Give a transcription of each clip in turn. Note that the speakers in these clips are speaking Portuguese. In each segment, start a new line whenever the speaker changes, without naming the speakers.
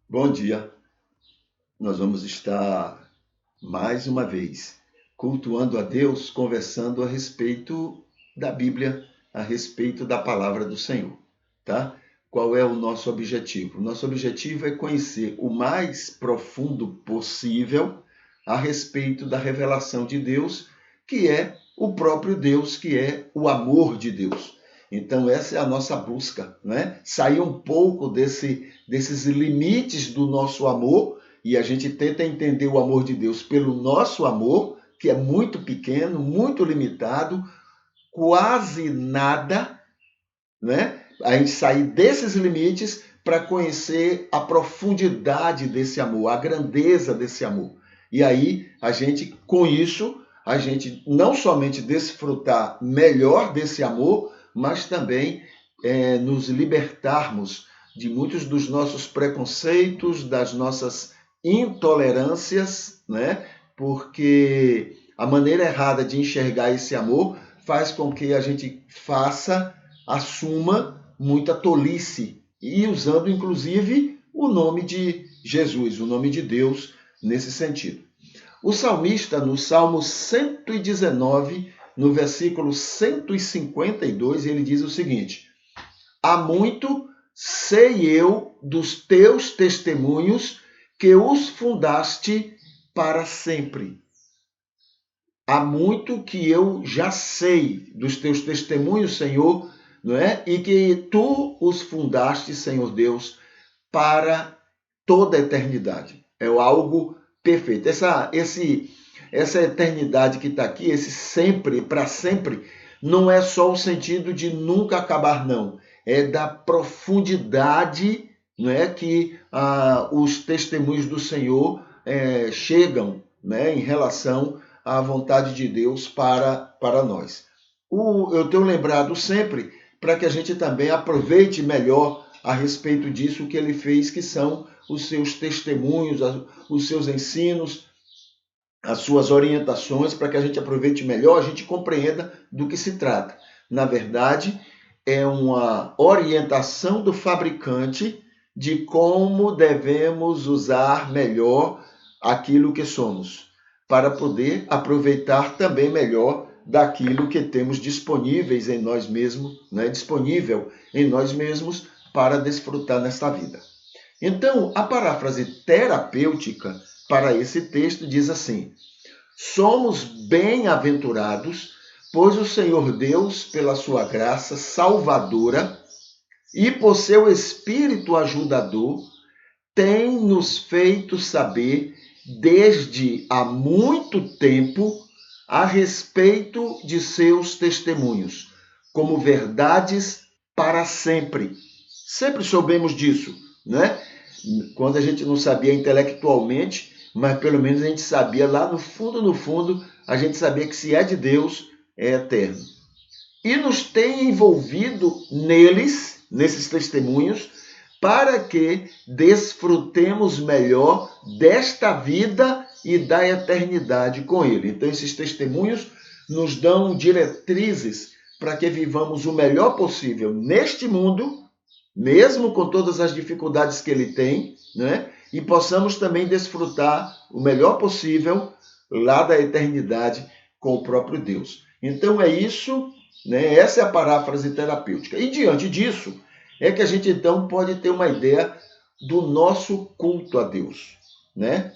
Bom dia. Nós vamos estar mais uma vez cultuando a Deus, conversando a respeito da Bíblia, a respeito da palavra do Senhor, tá? Qual é o nosso objetivo? O nosso objetivo é conhecer o mais profundo possível a respeito da revelação de Deus, que é o próprio Deus, que é o amor de Deus. Então, essa é a nossa busca, né? Sair um pouco desses limites do nosso amor e a gente tenta entender o amor de Deus pelo nosso amor, que é muito pequeno, muito limitado, quase nada, né? A gente sair desses limites para conhecer a profundidade desse amor, a grandeza desse amor. E aí, a gente, com isso, a gente não somente desfrutar melhor desse amor, mas também nos libertarmos de muitos dos nossos preconceitos, das nossas intolerâncias, né? Porque a maneira errada de enxergar esse amor faz com que a gente assuma muita tolice e usando inclusive o nome de Jesus, o nome de Deus nesse sentido. O salmista, no Salmo 119, no versículo 152, ele diz o seguinte: há muito sei eu dos teus testemunhos que os fundaste para sempre. Há muito que eu já sei dos teus testemunhos, Senhor, não é? E que tu os fundaste, Senhor Deus, para toda a eternidade. É algo perfeito. Essa eternidade que está aqui, esse sempre, para sempre, não é só o sentido de nunca acabar, não. É da profundidade, não é, que os testemunhos do Senhor chegam, né, em relação à vontade de Deus para nós. Eu tenho lembrado sempre para que a gente também aproveite melhor a respeito disso que ele fez, que são os seus testemunhos, os seus ensinos, as suas orientações, para que a gente aproveite melhor, a gente compreenda do que se trata. Na verdade, é uma orientação do fabricante de como devemos usar melhor aquilo que somos, para poder aproveitar também melhor daquilo que temos disponíveis em nós mesmos, né? Disponível em nós mesmos para desfrutar nesta vida. Então, a paráfrase terapêutica para esse texto diz assim: somos bem-aventurados, pois o Senhor Deus, pela sua graça salvadora e por seu Espírito ajudador, tem nos feito saber desde há muito tempo a respeito de seus testemunhos, como verdades para sempre. Sempre soubemos disso, né? Quando a gente não sabia intelectualmente, mas pelo menos a gente sabia lá no fundo, a gente sabia que se é de Deus, é eterno. E nos tem envolvido nesses testemunhos, para que desfrutemos melhor desta vida e da eternidade com Ele. Então, esses testemunhos nos dão diretrizes para que vivamos o melhor possível neste mundo, mesmo com todas as dificuldades que ele tem, né? E possamos também desfrutar o melhor possível lá da eternidade com o próprio Deus. Então é isso, né? Essa é a paráfrase terapêutica. E diante disso, é que a gente então pode ter uma ideia do nosso culto a Deus, né?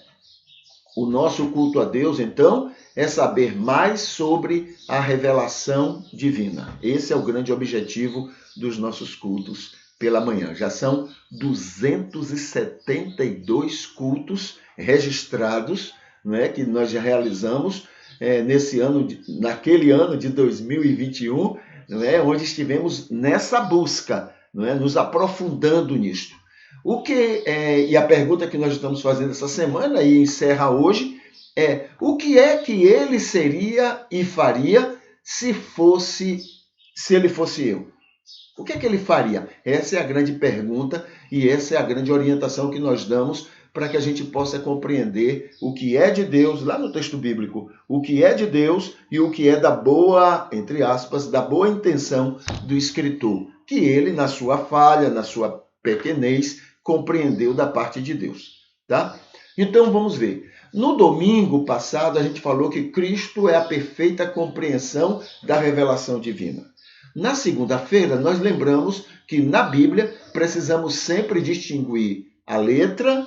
O nosso culto a Deus, então, é saber mais sobre a revelação divina. Esse é o grande objetivo dos nossos cultos pela manhã. Já são 272 cultos registrados, não é, que nós já realizamos nesse ano, naquele ano de 2021, não é, onde estivemos nessa busca, não é, nos aprofundando nisto. E a pergunta que nós estamos fazendo essa semana e encerra hoje é: o que é que ele seria e faria se ele fosse eu? O que é que ele faria? Essa é a grande pergunta e essa é a grande orientação que nós damos para que a gente possa compreender o que é de Deus, lá no texto bíblico, o que é de Deus e o que é da boa, entre aspas, da boa intenção do escritor, que ele, na sua falha, na sua pequenez, compreendeu da parte de Deus, tá? Então vamos ver. No domingo passado a gente falou que Cristo é a perfeita compreensão da revelação divina. Na segunda-feira nós lembramos que na Bíblia precisamos sempre distinguir a letra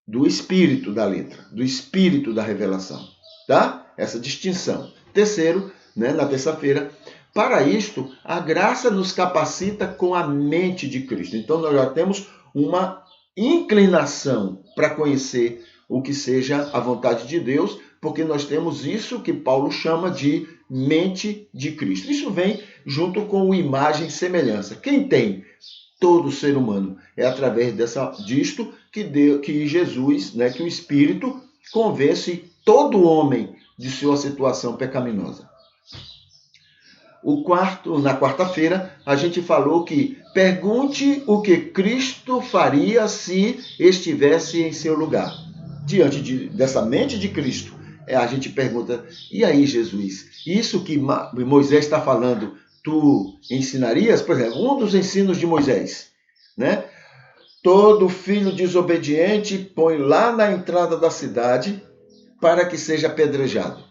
do espírito da letra, do espírito da revelação, tá? Essa distinção. Terceiro, na terça-feira, para isto, a graça nos capacita com a mente de Cristo. Então, nós já temos uma inclinação para conhecer o que seja a vontade de Deus, porque nós temos isso que Paulo chama de mente de Cristo. Isso vem junto com o imagem e semelhança. Quem tem? Todo ser humano. É através disto que Jesus, que o Espírito convence todo homem de sua situação pecaminosa. Na quarta-feira, a gente falou que pergunte o que Cristo faria se estivesse em seu lugar. Diante dessa mente de Cristo, a gente pergunta, e aí, Jesus, isso que Moisés está falando, tu ensinarias? Por exemplo, um dos ensinos de Moisés, todo filho desobediente põe lá na entrada da cidade para que seja apedrejado.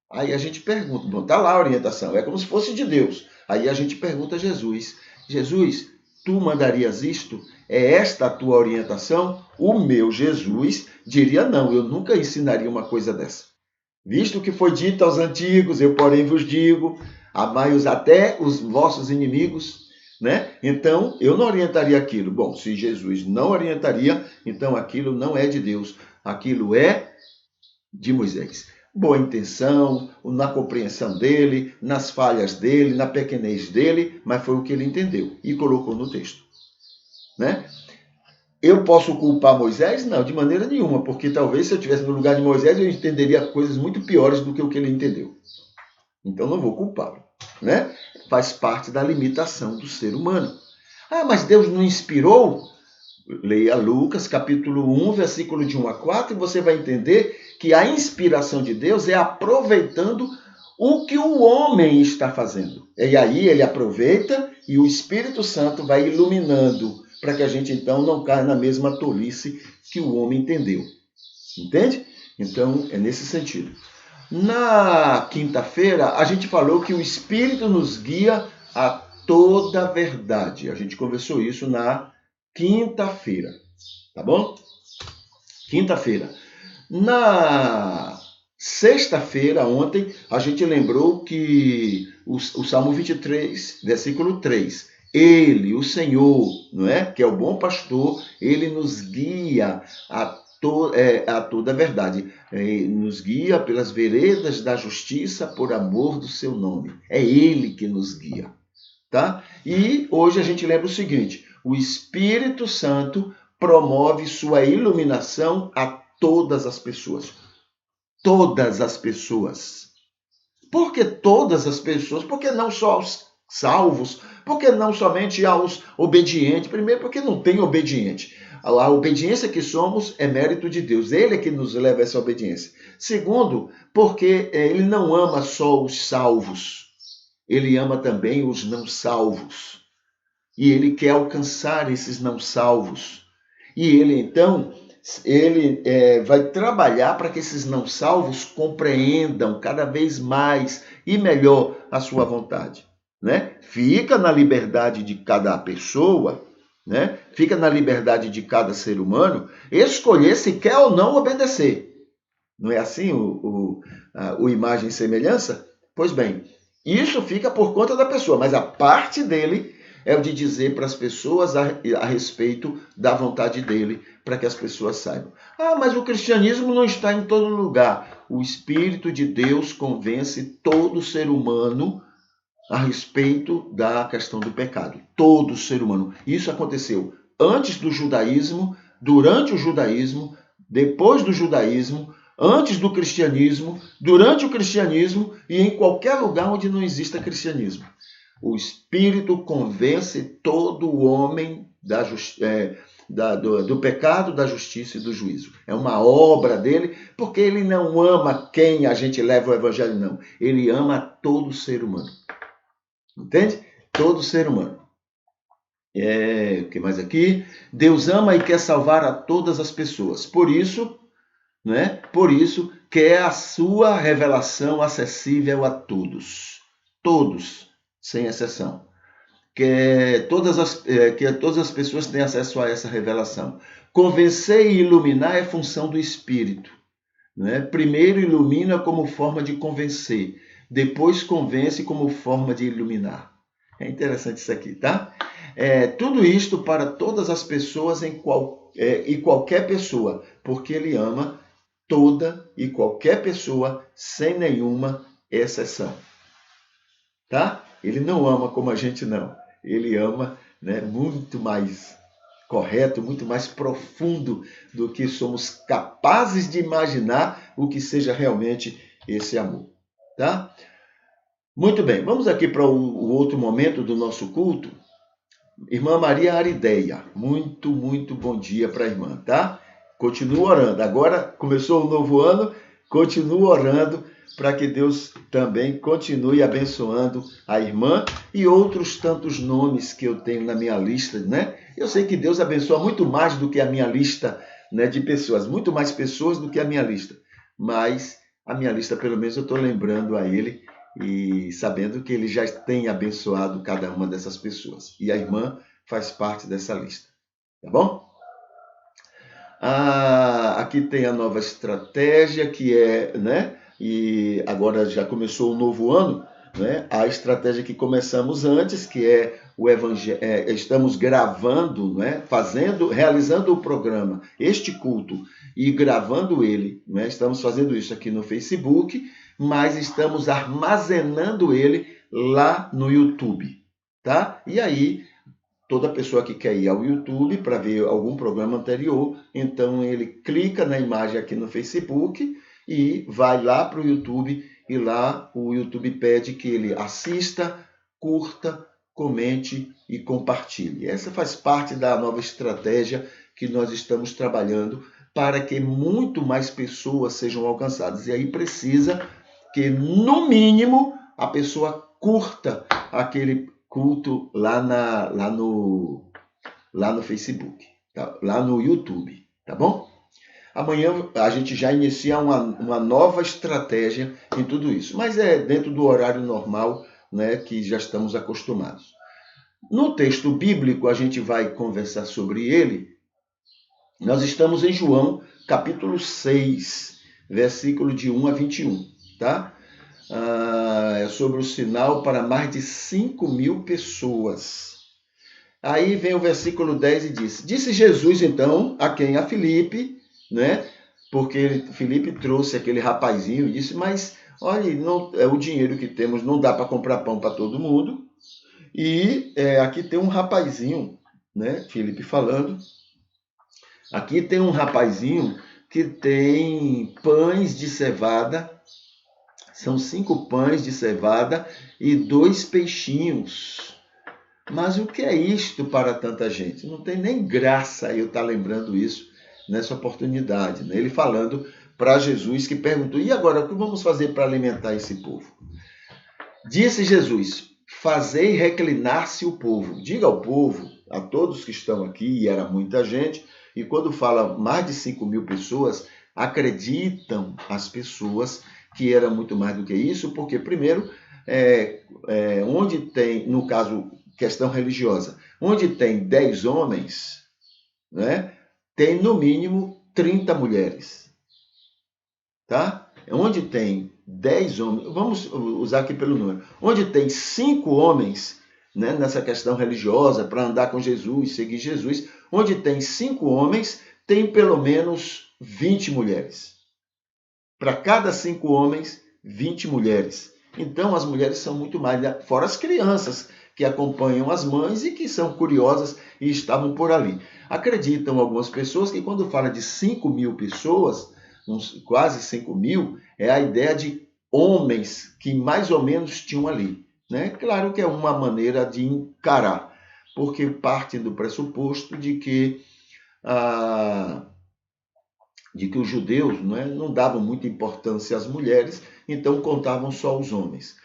Aí a gente pergunta, está lá a orientação, é como se fosse de Deus. Aí a gente pergunta a Jesus, Jesus, tu mandarias isto? É esta a tua orientação? O meu Jesus diria, não, eu nunca ensinaria uma coisa dessa. Visto que foi dito aos antigos, eu porém vos digo, amai-os até os vossos inimigos, Então, eu não orientaria aquilo. Bom, se Jesus não orientaria, então aquilo não é de Deus, aquilo é de Moisés. Boa intenção, na compreensão dele, nas falhas dele, na pequenez dele, mas foi o que ele entendeu e colocou no texto. Eu posso culpar Moisés? Não, de maneira nenhuma, porque talvez se eu estivesse no lugar de Moisés, eu entenderia coisas muito piores do que o que ele entendeu. Então não vou culpá-lo, Faz parte da limitação do ser humano. Ah, mas Deus não inspirou? Leia Lucas, capítulo 1, versículo de 1 a 4, e você vai entender que a inspiração de Deus é aproveitando o que o homem está fazendo. E aí ele aproveita e o Espírito Santo vai iluminando para que a gente, então, não caia na mesma tolice que o homem entendeu. Entende? Então, é nesse sentido. Na quinta-feira, a gente falou que o Espírito nos guia a toda a verdade. A gente conversou isso na quinta-feira, tá bom? Quinta-feira. Na sexta-feira, ontem, a gente lembrou que o Salmo 23, versículo 3, ele, o Senhor, que é o bom pastor, ele nos guia a toda a verdade. Nos guia pelas veredas da justiça por amor do seu nome. É ele que nos guia. Tá? E hoje a gente lembra o seguinte, o Espírito Santo promove sua iluminação a todas as pessoas. Todas as pessoas. Por que todas as pessoas? Por que não só aos salvos? Por que não somente aos obedientes? Primeiro, porque não tem obediente. A obediência que somos é mérito de Deus. Ele é que nos leva a essa obediência. Segundo, porque ele não ama só os salvos. Ele ama também os não salvos. E ele quer alcançar esses não salvos. E ele, então, vai trabalhar para que esses não salvos compreendam cada vez mais e melhor a sua vontade. Fica na liberdade de cada pessoa, fica na liberdade de cada ser humano escolher se quer ou não obedecer. Não é assim o imagem e semelhança? Pois bem, isso fica por conta da pessoa, mas a parte dele é o de dizer para as pessoas a respeito da vontade dele, para que as pessoas saibam. Ah, mas o cristianismo não está em todo lugar. O Espírito de Deus convence todo ser humano a respeito da questão do pecado. Todo ser humano. Isso aconteceu antes do judaísmo, durante o judaísmo, depois do judaísmo, antes do cristianismo, durante o cristianismo e em qualquer lugar onde não exista cristianismo. O Espírito convence todo o homem do pecado, da justiça e do juízo. É uma obra dele, porque ele não ama quem a gente leva o evangelho, não. Ele ama todo ser humano. Entende? Todo ser humano. O que mais aqui? Deus ama e quer salvar a todas as pessoas. Por isso, né? Por isso, quer a sua revelação acessível a todos. Todos, sem exceção. Que todas as pessoas tenham acesso a essa revelação. Convencer e iluminar é função do Espírito. Né? Primeiro ilumina como forma de convencer, depois convence como forma de iluminar. É interessante isso aqui, tá? Tudo isto para todas as pessoas e qualquer pessoa, porque ele ama toda e qualquer pessoa sem nenhuma exceção. Tá? Ele não ama como a gente não. Ele ama, né, muito mais correto, muito mais profundo do que somos capazes de imaginar o que seja realmente esse amor. Tá? Muito bem, vamos aqui para o outro momento do nosso culto. Irmã Maria Arideia, muito bom dia para a irmã, tá? Continua orando. Agora começou o novo ano, continua orando para que Deus também continue abençoando a irmã e outros tantos nomes que eu tenho na minha lista, né? Eu sei que Deus abençoa muito mais do que a minha lista, né, de pessoas, muito mais pessoas do que a minha lista. Mas a minha lista, pelo menos, eu estou lembrando a Ele e sabendo que Ele já tem abençoado cada uma dessas pessoas. E a irmã faz parte dessa lista, tá bom? Aqui tem a nova estratégia, que é, né? E agora já começou o novo ano, né? A estratégia que começamos antes, que é o evangelho, estamos gravando, né? Realizando o programa, este culto, e gravando ele, né? Estamos fazendo isso aqui no Facebook, mas estamos armazenando ele lá no YouTube, tá? E aí toda pessoa que quer ir ao YouTube para ver algum programa anterior, então ele clica na imagem aqui no Facebook e vai lá para o YouTube, e lá o YouTube pede que ele assista, curta, comente e compartilhe. Essa faz parte da nova estratégia que nós estamos trabalhando para que muito mais pessoas sejam alcançadas. E aí precisa que, no mínimo, a pessoa curta aquele culto lá no Facebook, tá? Lá no YouTube, tá bom? Amanhã a gente já inicia uma nova estratégia em tudo isso, mas é dentro do horário normal, né, que já estamos acostumados. No texto bíblico, a gente vai conversar sobre ele. Nós estamos em João, capítulo 6, versículo de 1 a 21, tá? É sobre o sinal para mais de 5.000 pessoas. Aí vem o versículo 10 e diz: Disse Jesus, então, a quem? A Filipe, né? Porque Filipe trouxe aquele rapazinho e disse: Mas, olha, não, o dinheiro que temos não dá para comprar pão para todo mundo. E aqui tem um rapazinho, né? Filipe falando. Aqui tem um rapazinho que tem pães de cevada. São 5 pães de cevada e 2 peixinhos. Mas o que é isto para tanta gente? Não tem nem graça eu estar lembrando isso nessa oportunidade, né? Ele falando para Jesus, que perguntou: e agora, o que vamos fazer para alimentar esse povo? Disse Jesus: fazei reclinar-se o povo. Diga ao povo, a todos que estão aqui, e era muita gente, e quando fala mais de 5.000 pessoas, acreditam as pessoas que era muito mais do que isso, porque, primeiro, onde tem, no caso, questão religiosa, onde tem 10 homens, né, tem no mínimo 30 mulheres. Tá? Onde tem 10 homens, vamos usar aqui pelo número, onde tem 5 homens, né, nessa questão religiosa, para andar com Jesus, seguir Jesus, onde tem 5 homens, tem pelo menos 20 mulheres. Para cada 5 homens, 20 mulheres. Então, as mulheres são muito mais, fora as crianças que acompanham as mães e que são curiosas e estavam por ali. Acreditam algumas pessoas que quando fala de 5.000 pessoas, quase 5.000, é a ideia de homens que mais ou menos tinham ali. Né? Claro que é uma maneira de encarar, porque parte do pressuposto de que os judeus, não davam muita importância às mulheres, então contavam só os homens.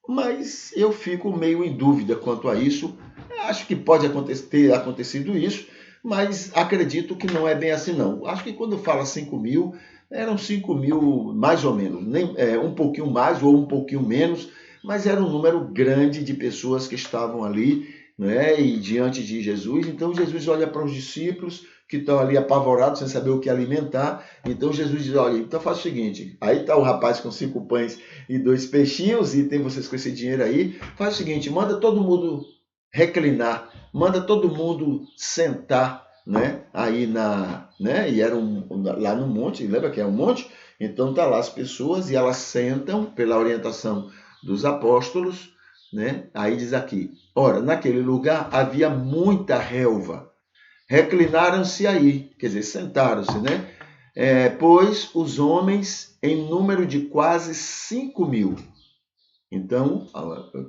Mas eu fico meio em dúvida quanto a isso. Acho que pode ter acontecido isso, mas acredito que não é bem assim, não. Acho que quando fala 5 mil, eram 5 mil mais ou menos, um pouquinho mais ou um pouquinho menos, mas era um número grande de pessoas que estavam ali, né, e diante de Jesus. Então Jesus olha para os discípulos que estão ali apavorados, sem saber o que alimentar. Então Jesus diz, olha, então faz o seguinte, aí está o rapaz com 5 pães e 2 peixinhos, e tem vocês com esse dinheiro aí, faz o seguinte, manda todo mundo reclinar, manda todo mundo sentar, né, aí né, e era lá no monte, lembra que é um monte? Então tá lá as pessoas e elas sentam pela orientação dos apóstolos, né? Aí diz aqui, ora, naquele lugar havia muita relva, reclinaram-se aí, quer dizer, sentaram-se, né? Pois os homens em número de quase 5 mil. Então,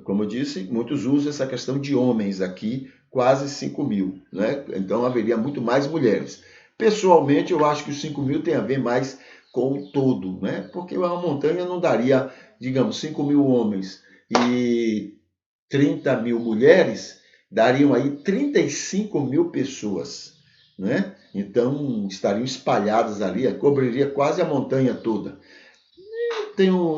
como eu disse, muitos usam essa questão de homens aqui, quase 5 mil, né? Então haveria muito mais mulheres. Pessoalmente, eu acho que os 5 mil tem a ver mais com o todo, né? Porque uma montanha não daria, digamos, 5 mil homens e 30 mil mulheres, dariam aí 35 mil pessoas, né? Então estariam espalhadas ali, cobriria quase a montanha toda.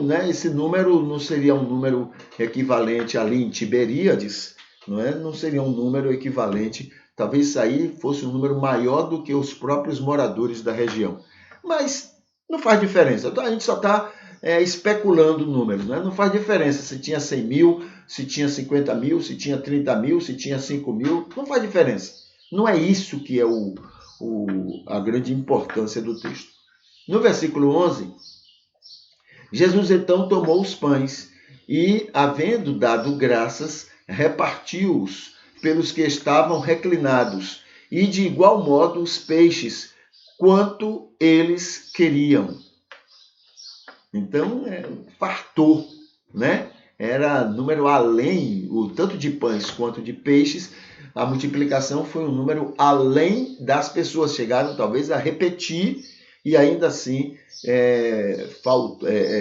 Né, esse número não seria um número equivalente ali em Tiberíades, não é? Não seria um número equivalente, talvez isso aí fosse um número maior do que os próprios moradores da região. Mas não faz diferença, então, a gente só está especulando números, né? Não faz diferença se tinha 100 mil, se tinha 50 mil, se tinha 30 mil, se tinha 5 mil, não faz diferença. Não é isso que é a grande importância do texto. No versículo 11, Jesus então tomou os pães e, havendo dado graças, repartiu-os pelos que estavam reclinados, e de igual modo os peixes, quanto eles queriam. Então, fartou, né? Era número além, o tanto de pães quanto de peixes, a multiplicação foi um número além das pessoas, chegaram talvez a repetir, e ainda assim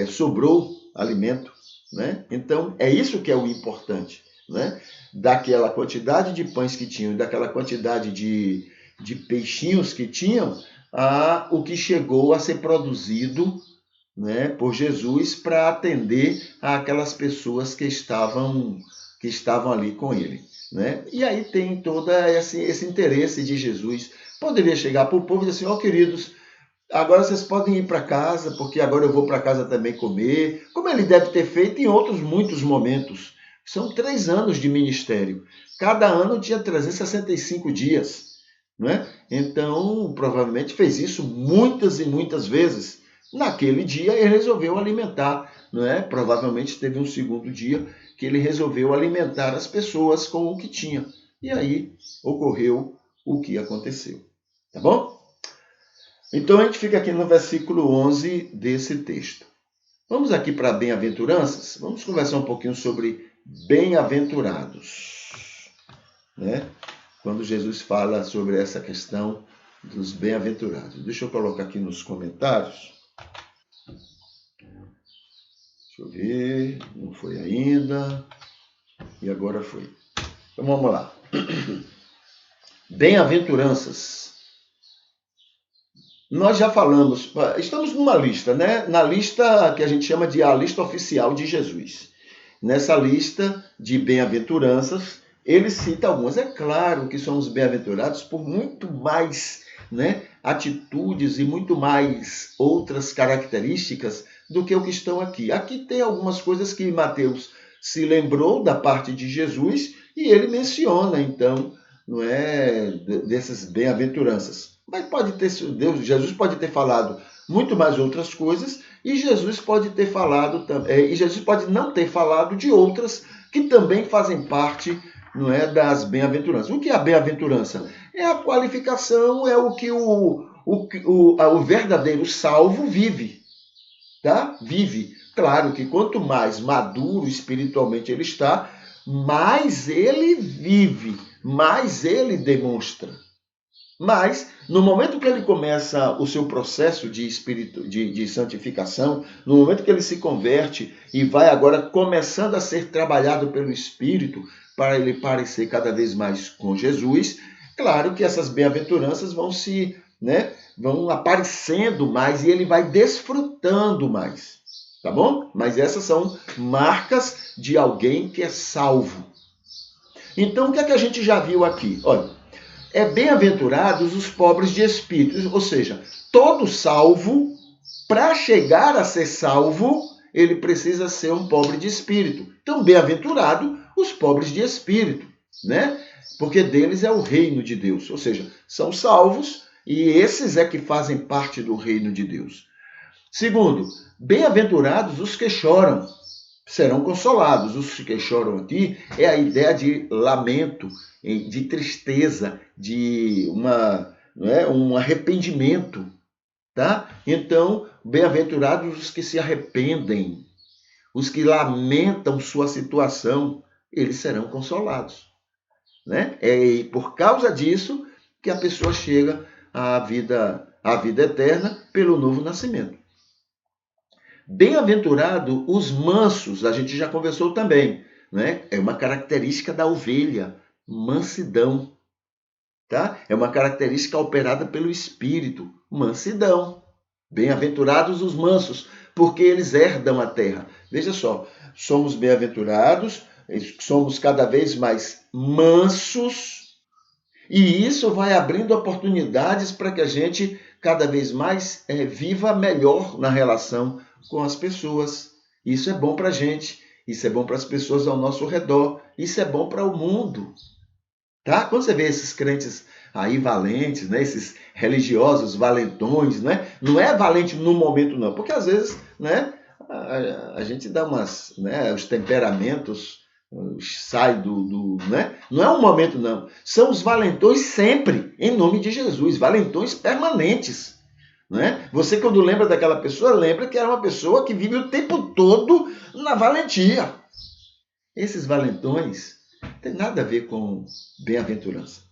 sobrou alimento, né? Então, é isso que é o importante, né? Daquela quantidade de pães que tinham, daquela quantidade de peixinhos que tinham, o que chegou a ser produzido, né, por Jesus para atender aquelas pessoas que estavam ali com ele, né? E aí tem todo esse interesse de Jesus. Poderia chegar para o povo e dizer assim, queridos, agora vocês podem ir para casa, porque agora eu vou para casa também comer, como ele deve ter feito em outros muitos momentos. São 3 anos de ministério. Cada ano tinha 365 dias, né? Então, provavelmente fez isso muitas e muitas vezes. Naquele dia, ele resolveu alimentar, não é? Provavelmente teve um segundo dia que ele resolveu alimentar as pessoas com o que tinha. E aí ocorreu o que aconteceu. Tá bom? Então, a gente fica aqui no versículo 11 desse texto. Vamos aqui para bem-aventuranças. Vamos conversar um pouquinho sobre bem-aventurados, né? Quando Jesus fala sobre essa questão dos bem-aventurados. Deixa eu colocar aqui nos comentários. Deixa eu ver, não foi ainda. E agora foi. Então vamos lá. Bem-aventuranças. Nós já falamos, estamos numa lista, né? Na lista que a gente chama de a lista oficial de Jesus. Nessa lista de bem-aventuranças, ele cita algumas. É claro que somos bem-aventurados por muito mais, né, atitudes e muito mais outras características do que o que estão aqui. Aqui tem algumas coisas que Mateus se lembrou da parte de Jesus e ele menciona, então, não é, dessas bem-aventuranças. Mas Jesus pode ter falado muito mais outras coisas e Jesus pode ter falado e Jesus pode não ter falado de outras que também fazem parte, não é, das bem-aventuranças. O que é a bem-aventurança? É a qualificação, é o que o verdadeiro salvo vive, tá? Vive. Claro que quanto mais maduro espiritualmente ele está, mais ele vive, mais ele demonstra. Mas, no momento que ele começa o seu processo de santificação, no momento que ele se converte e vai agora começando a ser trabalhado pelo Espírito, para ele parecer cada vez mais com Jesus. Claro que essas bem-aventuranças vão aparecendo mais e ele vai desfrutando mais, tá bom? Mas essas são marcas de alguém que é salvo. Então, o que é que a gente já viu aqui? Olha, bem-aventurados os pobres de espírito, ou seja, todo salvo, para chegar a ser salvo, ele precisa ser um pobre de espírito. Então, bem-aventurado os pobres de espírito, né? Porque deles é o reino de Deus, ou seja, são salvos e esses é que fazem parte do reino de Deus. Segundo, bem-aventurados os que choram, serão consolados. Os que choram aqui é a ideia de lamento, de tristeza, de um arrependimento, tá? Então, bem-aventurados os que se arrependem, os que lamentam sua situação, eles serão consolados, né? É por causa disso que a pessoa chega à vida eterna pelo novo nascimento. Bem-aventurado os mansos, a gente já conversou também, né? É uma característica da ovelha, mansidão, tá? É uma característica operada pelo Espírito, mansidão. Bem-aventurados os mansos, porque eles herdam a terra. Veja só, somos bem-aventurados, somos cada vez mais mansos, e isso vai abrindo oportunidades para que a gente cada vez mais viva melhor na relação com as pessoas. Isso é bom para a gente, isso é bom para as pessoas ao nosso redor, isso é bom para o mundo. Tá? Quando você vê esses crentes aí valentes, né? Esses religiosos valentões, né? Não é valente no momento não, porque às vezes, né? A gente dá umas, né? Os temperamentos sai né? Não é um momento não, são os valentões sempre, em nome de Jesus, valentões permanentes, né? Você quando lembra daquela pessoa, lembra que era uma pessoa que vive o tempo todo na valentia. Esses valentões tem nada a ver com bem-aventurança,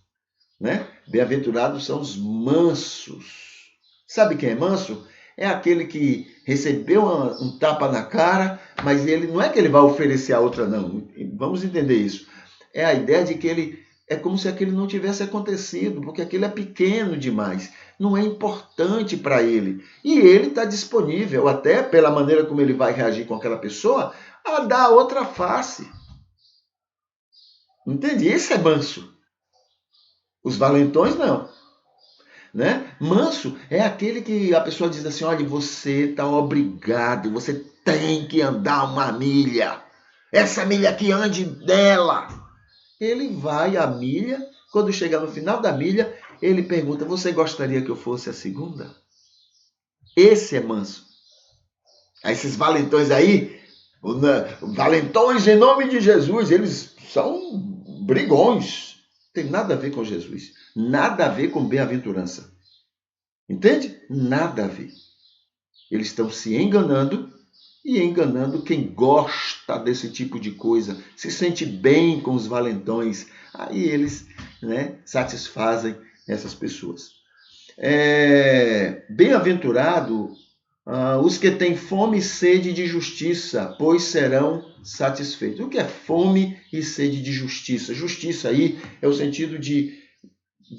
né? Bem-aventurados são os mansos. Sabe quem é manso? É aquele que recebeu um tapa na cara, mas ele não é que ele vai oferecer a outra, não. Vamos entender isso. É a ideia de que ele é como se aquilo não tivesse acontecido, porque aquilo é pequeno demais, não é importante para ele. E ele está disponível, até pela maneira como ele vai reagir com aquela pessoa, a dar outra face. Entende? Esse é manso. Os valentões não. Né? Manso é aquele que a pessoa diz assim, olha, você está obrigado, você tem que andar uma milha. Essa milha aqui, ande dela. Ele vai a milha, quando chegar no final da milha, ele pergunta, você gostaria que eu fosse a segunda? Esse é manso. Esses valentões aí, valentões em nome de Jesus, eles são brigões. Tem nada a ver com Jesus. Nada a ver com bem-aventurança. Entende? Nada a ver. Eles estão se enganando e enganando quem gosta desse tipo de coisa, se sente bem com os valentões. Aí eles, né, satisfazem essas pessoas. Bem-aventurado os que têm fome e sede de justiça, pois serão satisfeitos. O que é fome e sede de justiça? Justiça aí é o sentido de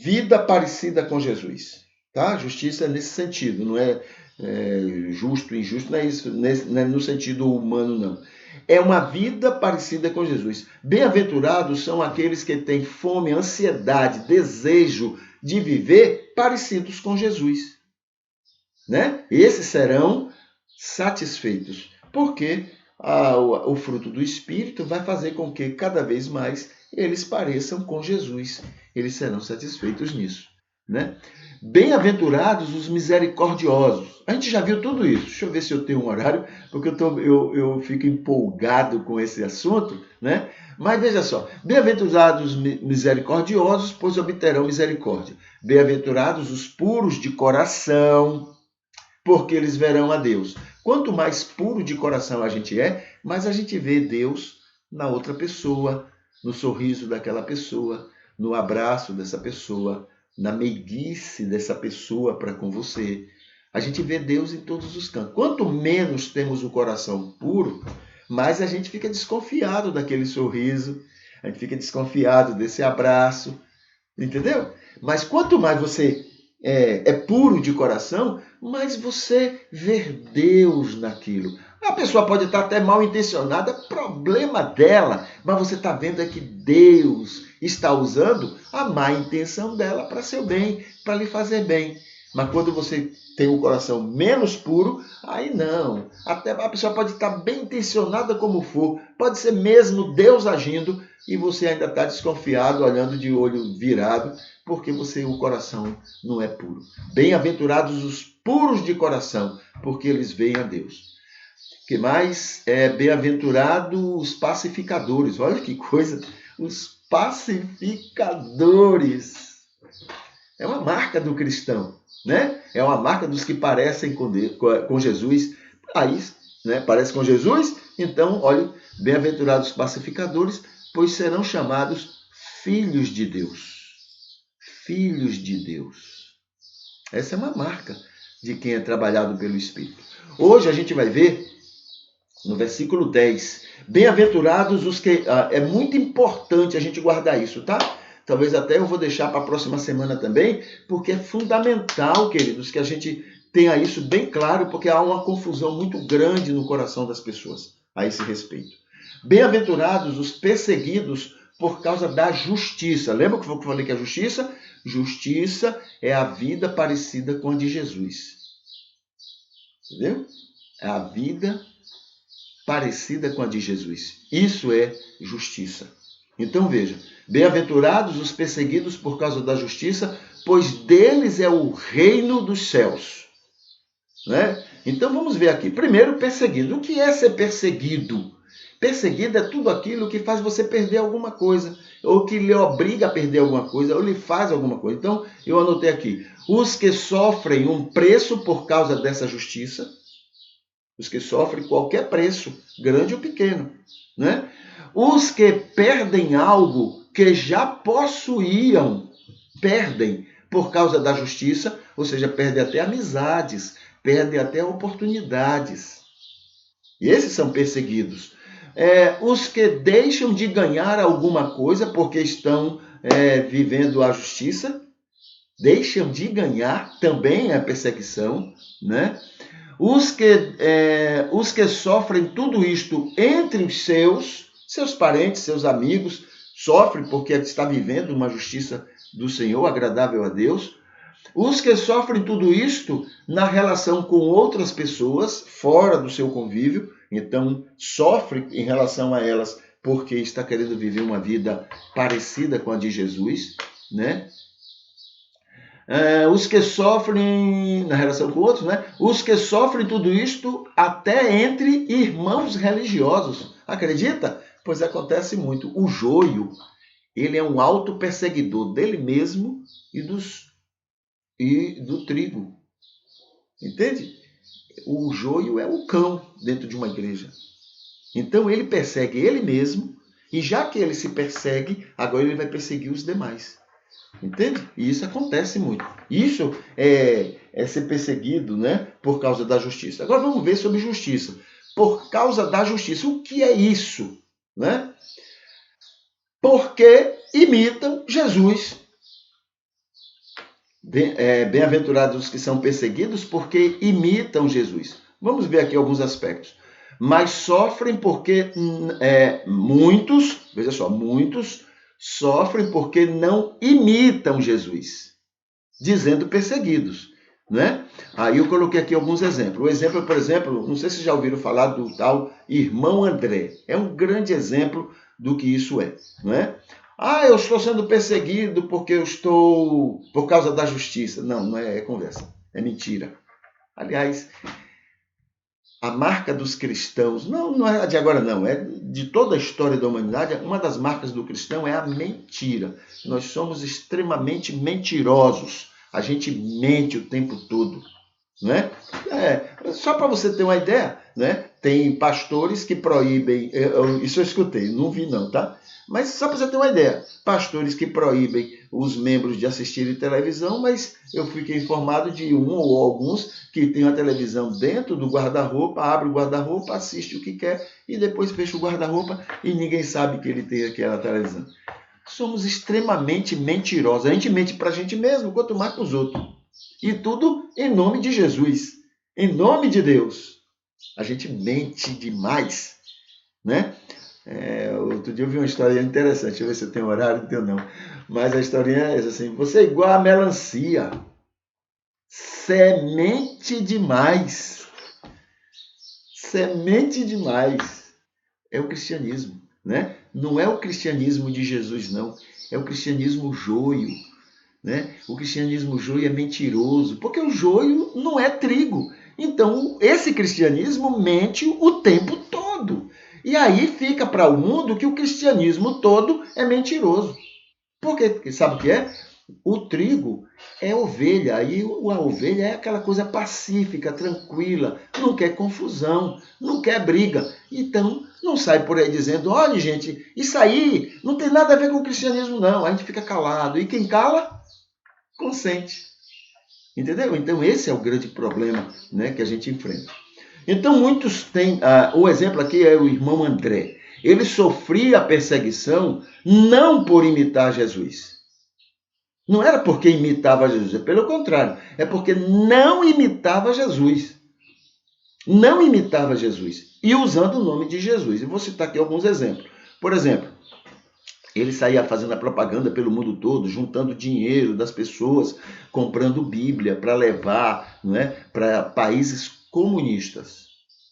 vida parecida com Jesus. Tá? Justiça é nesse sentido, não é, justo, injusto, não é isso, não é no sentido humano, não. É uma vida parecida com Jesus. Bem-aventurados são aqueles que têm fome, ansiedade, desejo de viver parecidos com Jesus. Né? Esses serão satisfeitos, porque o fruto do Espírito vai fazer com que cada vez mais eles pareçam com Jesus. Eles serão satisfeitos nisso. Né? Bem-aventurados os misericordiosos. A gente já viu tudo isso. Deixa eu ver se eu tenho um horário, porque eu fico empolgado com esse assunto. Né? Mas veja só, bem-aventurados misericordiosos, pois obterão misericórdia. Bem-aventurados os puros de coração, porque eles verão a Deus. Quanto mais puro de coração a gente é, mais a gente vê Deus na outra pessoa, no sorriso daquela pessoa, no abraço dessa pessoa, na meiguice dessa pessoa para com você. A gente vê Deus em todos os cantos. Quanto menos temos o coração puro, mais a gente fica desconfiado daquele sorriso, A gente fica desconfiado desse abraço, entendeu? Mas quanto mais você é puro de coração, mais você vê Deus naquilo. A pessoa pode estar até mal intencionada, problema dela, mas você está vendo é que Deus está usando a má intenção dela para seu bem, para lhe fazer bem. Mas quando você tem um coração menos puro, aí não. Até a pessoa pode estar bem intencionada como for, pode ser mesmo Deus agindo, e você ainda está desconfiado, olhando de olho virado, porque o coração não é puro. Bem-aventurados os puros de coração, porque eles veem a Deus. O que mais? Bem-aventurados os pacificadores. Olha que coisa! Os pacificadores. É uma marca do cristão, né? É uma marca dos que parecem com Jesus. Aí, né? Parece com Jesus? Então, olha, bem-aventurados os pacificadores, pois serão chamados filhos de Deus. Filhos de Deus. Essa é uma marca de quem é trabalhado pelo Espírito. Hoje a gente vai ver no versículo 10. Bem-aventurados os que... é muito importante a gente guardar isso, tá? Talvez até eu vou deixar para a próxima semana também, porque é fundamental, queridos, que a gente tenha isso bem claro, porque há uma confusão muito grande no coração das pessoas a esse respeito. Bem-aventurados os perseguidos por causa da justiça. Lembra que eu falei que a justiça? Justiça é a vida parecida com a de Jesus. Entendeu? É a vida parecida com a de Jesus. Isso é justiça. Então veja, bem-aventurados os perseguidos por causa da justiça, pois deles é o reino dos céus. Né? Então vamos ver aqui. Primeiro, perseguido. O que é ser perseguido? Perseguido é tudo aquilo que faz você perder alguma coisa, ou que lhe obriga a perder alguma coisa, ou lhe faz alguma coisa. Então, eu anotei aqui. Os que sofrem um preço por causa dessa justiça, os que sofrem qualquer preço, grande ou pequeno, né? Os que perdem algo que já possuíam, perdem por causa da justiça, ou seja, perdem até amizades, perdem até oportunidades. E esses são perseguidos. Os que deixam de ganhar alguma coisa porque estão vivendo a justiça, deixam de ganhar, também é perseguição, né? Os que sofrem tudo isto entre os seus parentes, seus amigos, sofrem porque está vivendo uma justiça do Senhor, agradável a Deus. Os que sofrem tudo isto na relação com outras pessoas, fora do seu convívio, então sofre em relação a elas porque está querendo viver uma vida parecida com a de Jesus, né? Os que sofrem na relação com outros, né? Os que sofrem tudo isto até entre irmãos religiosos. Acredita? Pois acontece muito. O joio, ele é um auto-perseguidor dele mesmo e do trigo. Entende? O joio é o cão dentro de uma igreja. Então ele persegue ele mesmo, e já que ele se persegue, agora ele vai perseguir os demais. Entende? E isso acontece muito. Isso é ser perseguido, né, por causa da justiça. Agora vamos ver sobre justiça. Por causa da justiça. O que é isso? Né? Porque imitam Jesus. Bem-aventurados os que são perseguidos porque imitam Jesus. Vamos ver aqui alguns aspectos. Mas sofrem porque muitos, veja só, muitos sofrem porque não imitam Jesus, dizendo perseguidos, né? Aí eu coloquei aqui alguns exemplos. O exemplo, por exemplo, não sei se já ouviram falar do tal irmão André. É um grande exemplo do que isso é, não é? Eu estou sendo perseguido porque eu estou por causa da justiça. Não, não é conversa, é mentira. Aliás, a marca dos cristãos, não é de agora não, é de toda a história da humanidade, uma das marcas do cristão é a mentira. Nós somos extremamente mentirosos. A gente mente o tempo todo, né? Só para você ter uma ideia, né? Tem pastores que proíbem, isso eu escutei, não vi não, tá? Mas só para você ter uma ideia, pastores que proíbem os membros de assistirem televisão, mas eu fiquei informado de um ou alguns que tem a televisão dentro do guarda-roupa, abre o guarda-roupa, assiste o que quer e depois fecha o guarda-roupa e ninguém sabe que ele tem aquela televisão. Somos extremamente mentirosos. A gente mente para a gente mesmo, quanto mais para os outros. E tudo em nome de Jesus, em nome de Deus. A gente mente demais, né? Outro dia eu vi uma história interessante, deixa eu ver se eu tenho horário, não tenho não. Mas a historinha é essa, assim, você é igual a melancia, semente demais, semente demais. É o cristianismo, né? Não é o cristianismo de Jesus, não. É o cristianismo joio, né? O cristianismo joio é mentiroso, porque o joio não é trigo. Então, esse cristianismo mente o tempo todo. E aí fica para o mundo que o cristianismo todo é mentiroso. Por quê? Porque sabe o que é? O trigo é ovelha, e a ovelha é aquela coisa pacífica, tranquila, não quer confusão, não quer briga. Então, não sai por aí dizendo, olha gente, isso aí não tem nada a ver com o cristianismo não. A gente fica calado, e quem cala, consente. Entendeu? Então, esse é o grande problema, né, que a gente enfrenta. Então, muitos têm... o exemplo aqui é o irmão André. Ele sofria perseguição não por imitar Jesus. Não era porque imitava Jesus, é pelo contrário. É porque não imitava Jesus. Não imitava Jesus. E usando o nome de Jesus. E vou citar aqui alguns exemplos. Por exemplo, ele saía fazendo a propaganda pelo mundo todo, juntando dinheiro das pessoas, comprando Bíblia para levar, não é, para países comunistas.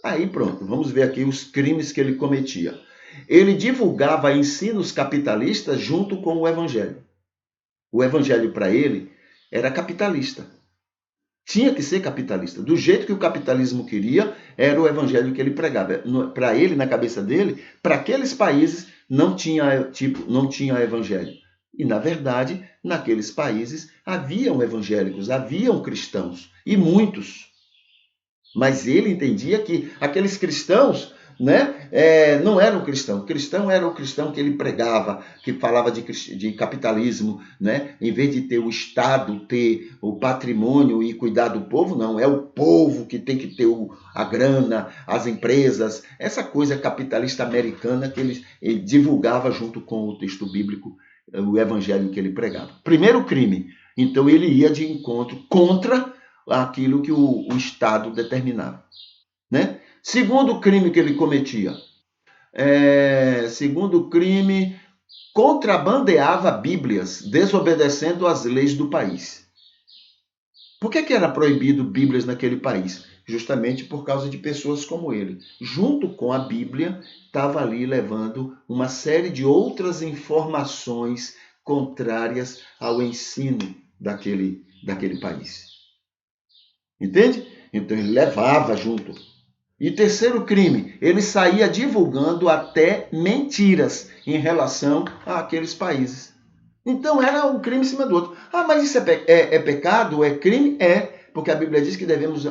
Aí pronto, vamos ver aqui os crimes que ele cometia. Ele divulgava ensinos capitalistas junto com o Evangelho. O Evangelho para ele era capitalista. Tinha que ser capitalista. Do jeito que o capitalismo queria, era o Evangelho que ele pregava. Para ele, na cabeça dele, para aqueles países não tinha Evangelho. E, na verdade, naqueles países haviam evangélicos, haviam cristãos, e muitos. Mas ele entendia que aqueles cristãos, né, não eram cristãos. O cristão era o cristão que ele pregava, que falava de capitalismo, né? Em vez de ter o Estado, ter o patrimônio e cuidar do povo, não. É o povo que tem que ter a grana, as empresas, essa coisa capitalista americana que ele divulgava junto com o texto bíblico, o evangelho que ele pregava. Primeiro crime. Então ele ia de encontro contra aquilo que o Estado determinava, né? Segundo crime que ele cometia, contrabandeava Bíblias, desobedecendo às leis do país. Por que era proibido Bíblias naquele país? Justamente por causa de pessoas como ele. Junto com a Bíblia, estava ali levando uma série de outras informações contrárias ao ensino daquele país. Entende? Então ele levava junto. E terceiro crime, ele saía divulgando até mentiras em relação àqueles países. Então era um crime em cima do outro. Mas isso é pecado? É crime? É, porque a Bíblia diz que devemos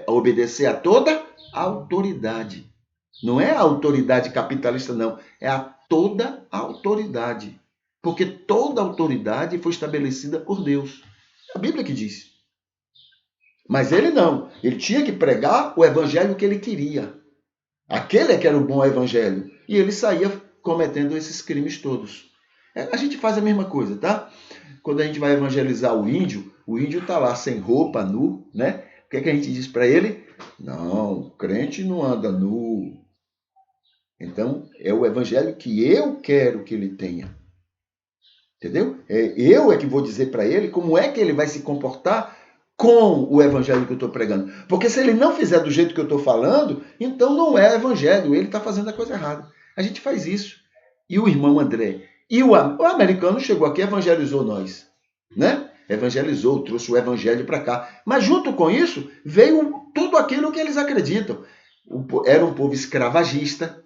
obedecer a toda a autoridade. Não é a autoridade capitalista, não. É a toda a autoridade. Porque toda a autoridade foi estabelecida por Deus. É a Bíblia que diz. Mas ele não. Ele tinha que pregar o evangelho que ele queria. Aquele é que era o bom evangelho. E ele saía cometendo esses crimes todos. A gente faz a mesma coisa, tá? Quando a gente vai evangelizar o índio está lá sem roupa, nu, né? O que é que a gente diz para ele? Não, crente não anda nu. Então, é o evangelho que eu quero que ele tenha. Entendeu? Eu é que vou dizer para ele como é que ele vai se comportar com o evangelho que eu estou pregando. Porque se ele não fizer do jeito que eu estou falando, então não é evangelho, ele está fazendo a coisa errada. A gente faz isso. E o irmão André, e o americano chegou aqui e evangelizou nós, né? Evangelizou, trouxe o evangelho para cá. Mas junto com isso, veio tudo aquilo que eles acreditam. Era um povo escravagista.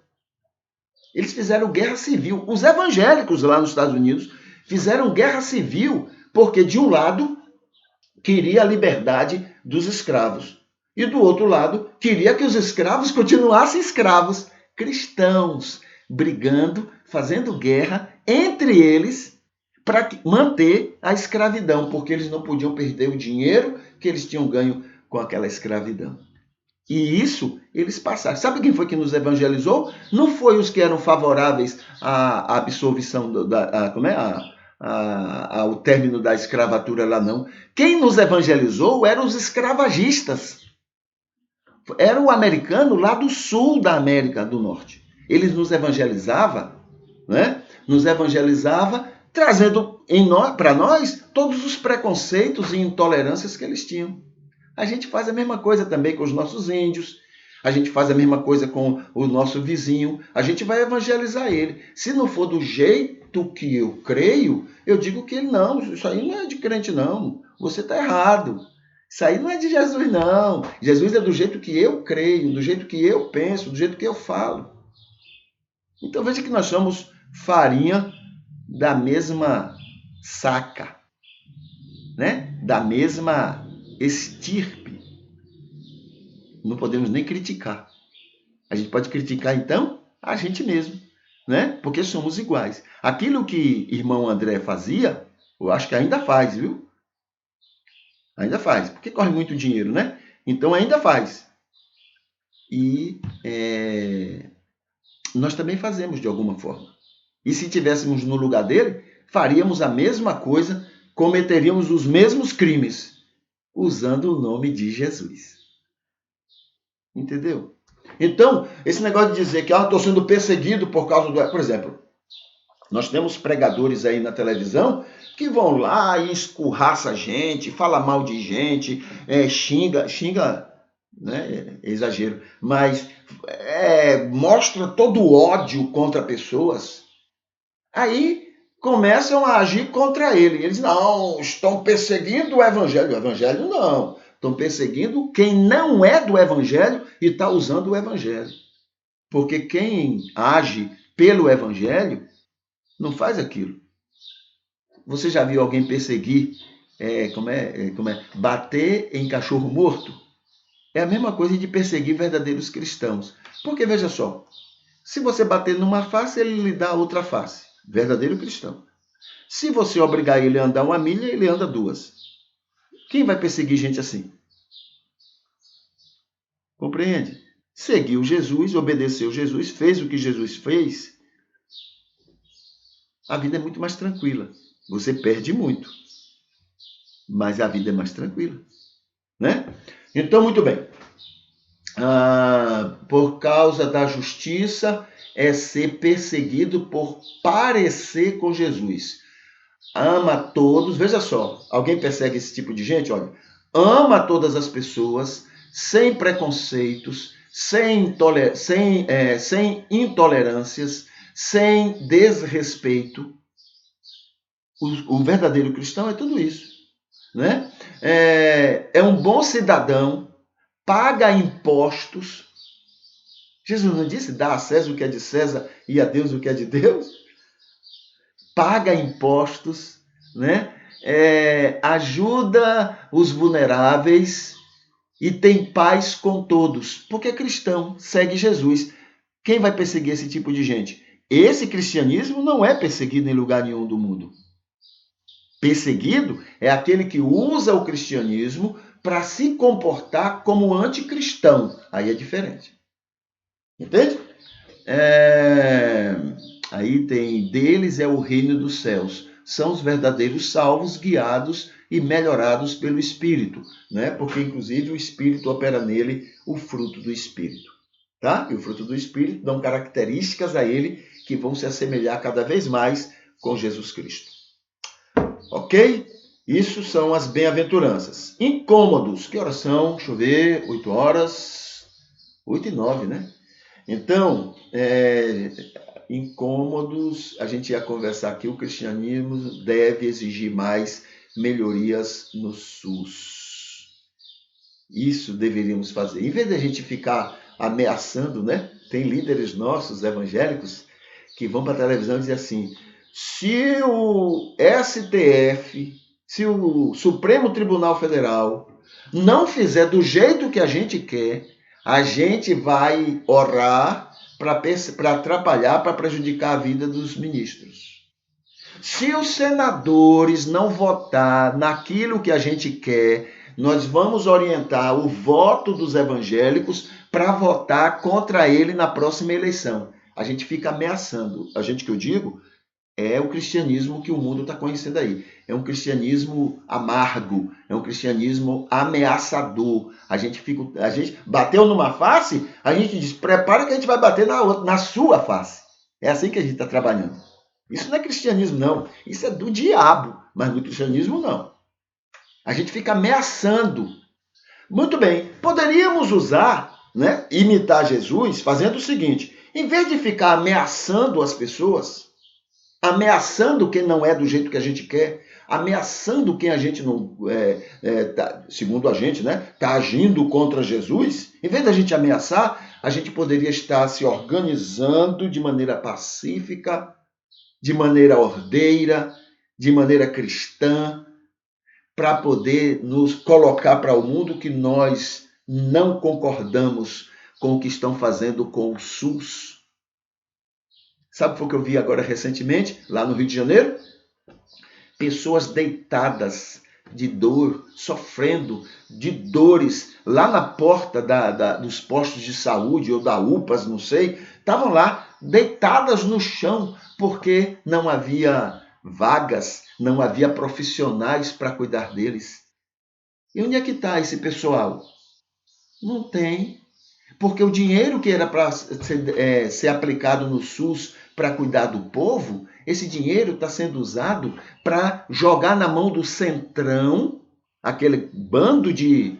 Eles fizeram guerra civil. Os evangélicos lá nos Estados Unidos fizeram guerra civil porque, de um lado, queria a liberdade dos escravos. E do outro lado, queria que os escravos continuassem escravos, cristãos, brigando, fazendo guerra entre eles para manter a escravidão, porque eles não podiam perder o dinheiro que eles tinham ganho com aquela escravidão. E isso eles passaram. Sabe quem foi que nos evangelizou? Não foi os que eram favoráveis à absolvição, ao término da escravatura lá, não. Quem nos evangelizou eram os escravagistas. Era o americano lá do sul da América do Norte. Eles nos evangelizava, né? Nos evangelizava trazendo para nós todos os preconceitos e intolerâncias que eles tinham. A gente faz a mesma coisa também com os nossos índios, a gente faz a mesma coisa com o nosso vizinho, a gente vai evangelizar ele. Se não for do jeito que eu creio, eu digo que não, isso aí não é de crente não, você está errado. Isso aí não é de Jesus não, Jesus é do jeito que eu creio, do jeito que eu penso, do jeito que eu falo. Então veja que nós somos farinha da mesma saca, né? Da mesma estirpe. Não podemos nem criticar. A gente pode criticar, então, a gente mesmo, né? Porque somos iguais. Aquilo que irmão André fazia, eu acho que ainda faz, viu? Ainda faz, porque corre muito dinheiro, né? Então ainda faz. E nós também fazemos de alguma forma. E se tivéssemos no lugar dele, faríamos a mesma coisa, cometeríamos os mesmos crimes, usando o nome de Jesus. Entendeu? Então, esse negócio de dizer que estou sendo perseguido por causa do... Por exemplo, nós temos pregadores aí na televisão que vão lá e escurraça a gente, fala mal de gente, xinga, né? É exagero, mas mostra todo o ódio contra pessoas. Aí começam a agir contra ele. Eles não, estão perseguindo o evangelho. O evangelho não. Estão perseguindo quem não é do evangelho e está usando o evangelho. Porque quem age pelo evangelho não faz aquilo. Você já viu alguém perseguir, bater em cachorro morto? É a mesma coisa de perseguir verdadeiros cristãos. Porque, veja só, se você bater numa face, ele lhe dá outra face. Verdadeiro cristão. Se você obrigar ele a andar 1 milha, ele anda 2. Quem vai perseguir gente assim? Compreende? Seguiu Jesus, obedeceu Jesus, fez o que Jesus fez. A vida é muito mais tranquila. Você perde muito, mas a vida é mais tranquila, né? Então, muito bem. Por causa da justiça é ser perseguido por parecer com Jesus. Ama todos, veja só, alguém persegue esse tipo de gente? Olha, ama todas as pessoas, sem preconceitos, sem intolerâncias, sem desrespeito. O verdadeiro cristão é tudo isso, né? É um bom cidadão, paga impostos. Jesus não disse, dá a César o que é de César e a Deus o que é de Deus? Paga impostos, né? Ajuda os vulneráveis e tem paz com todos, porque é cristão, segue Jesus. Quem vai perseguir esse tipo de gente? Esse cristianismo não é perseguido em lugar nenhum do mundo. Perseguido é aquele que usa o cristianismo para se comportar como anticristão. Aí é diferente. Entende? Aí tem, deles é o reino dos céus. São os verdadeiros salvos, guiados e melhorados pelo Espírito, né? Porque, inclusive, o Espírito opera nele o fruto do Espírito. Tá? E o fruto do Espírito dão características a ele que vão se assemelhar cada vez mais com Jesus Cristo. Ok? Isso são as bem-aventuranças. Incômodos. Que horas são? Deixa eu ver. 8 horas. 8 e 9, né? Então, incômodos, a gente ia conversar aqui, o cristianismo deve exigir mais melhorias no SUS. Isso deveríamos fazer. Em vez de a gente ficar ameaçando, né? Tem líderes nossos, evangélicos, que vão para a televisão e dizem assim, se o STF, se o Supremo Tribunal Federal não fizer do jeito que a gente quer, a gente vai orar para atrapalhar, para prejudicar a vida dos ministros. Se os senadores não votar naquilo que a gente quer, nós vamos orientar o voto dos evangélicos para votar contra ele na próxima eleição. A gente fica ameaçando. A gente que eu digo é o cristianismo que o mundo está conhecendo aí. É um cristianismo amargo, é um cristianismo ameaçador. A gente bateu numa face, a gente diz, prepara que a gente vai bater na outra, na sua face. É assim que a gente está trabalhando. Isso não é cristianismo, não. Isso é do diabo, mas no cristianismo, não. A gente fica ameaçando. Muito bem, poderíamos usar, né, imitar Jesus, fazendo o seguinte, em vez de ficar ameaçando as pessoas, ameaçando quem não é do jeito que a gente quer, ameaçando quem a gente não, segundo a gente, né, está agindo contra Jesus, em vez da gente ameaçar, a gente poderia estar se organizando de maneira pacífica, de maneira ordeira, de maneira cristã, para poder nos colocar para o mundo que nós não concordamos com o que estão fazendo com o SUS. Sabe o que eu vi agora recentemente, lá no Rio de Janeiro? Pessoas deitadas de dor, sofrendo de dores, lá na porta dos postos de saúde ou da UPAs, não sei, estavam lá deitadas no chão porque não havia vagas, não havia profissionais para cuidar deles. E onde é que está esse pessoal? Não tem. Porque o dinheiro que era para ser aplicado no SUS para cuidar do povo, esse dinheiro está sendo usado para jogar na mão do Centrão, aquele bando de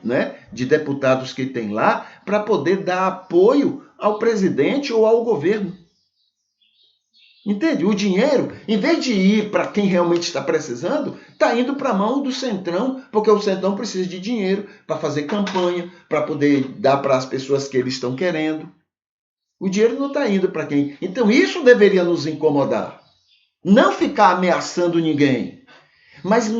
deputados que tem lá, para poder dar apoio ao presidente ou ao governo. Entende? O dinheiro, em vez de ir para quem realmente está precisando, está indo para a mão do Centrão, porque o Centrão precisa de dinheiro para fazer campanha, para poder dar para as pessoas que eles estão querendo. O dinheiro não está indo para quem. Então isso deveria nos incomodar. Não ficar ameaçando ninguém, mas